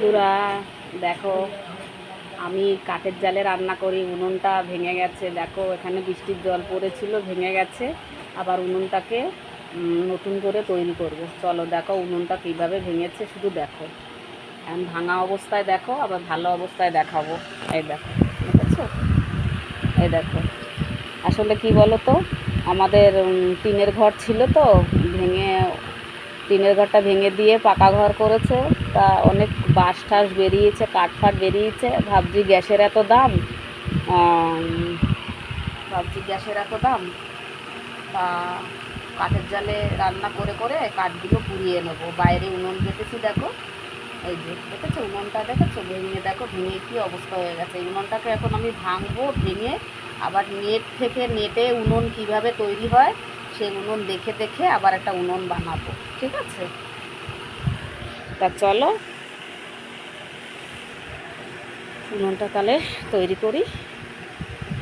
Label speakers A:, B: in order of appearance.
A: বন্ধুরা দেখো, আমি কাঠের জালে রান্না করি। উনুনটা ভেঙে গেছে, দেখো এখানে বৃষ্টির জল পড়েছিল, ভেঙে গেছে। আবার উনুনটাকে নতুন করে তৈরি করব। চলো দেখো উনুনটা কীভাবে ভেঙেছে, শুধু দেখো। এখন ভাঙা অবস্থায় দেখো, আবার ভালো অবস্থায় দেখাবো। এই দেখো, দেখেছো? এই দেখো, আসলে কি বলো তো, আমাদের টিনের ঘর ছিল তো, ভেঙে টিনের ঘরটা ভেঙে দিয়ে পাকা ঘর করেছে। তা অনেক বাঁশ ঠাস বেরিয়েছে, কাঠ ফাট বেরিয়েছে। ভাবছি গ্যাসের এত দাম, ভাবছি গ্যাসের এত দাম, তা কাঠের জালে রান্না করে করে কাঠগুলো পুড়িয়ে নেবো। বাইরে উনুন পেতেছি দেখো, এই যে দেখেছো উনুনটা, দেখেছো ভেঙে, দেখো ভেঙে কী অবস্থা হয়ে গেছে। এই উনুনটাকে এখন আমি ভাঙবো, ভেঙে আবার নেট থেকে, নেটে উনুন কিভাবে তৈরি হয় সেই উনুন দেখে দেখে আবার একটা উনুন বানাবো। ঠিক আছে, তা চলো উনুনটা তাহলে তৈরি করি।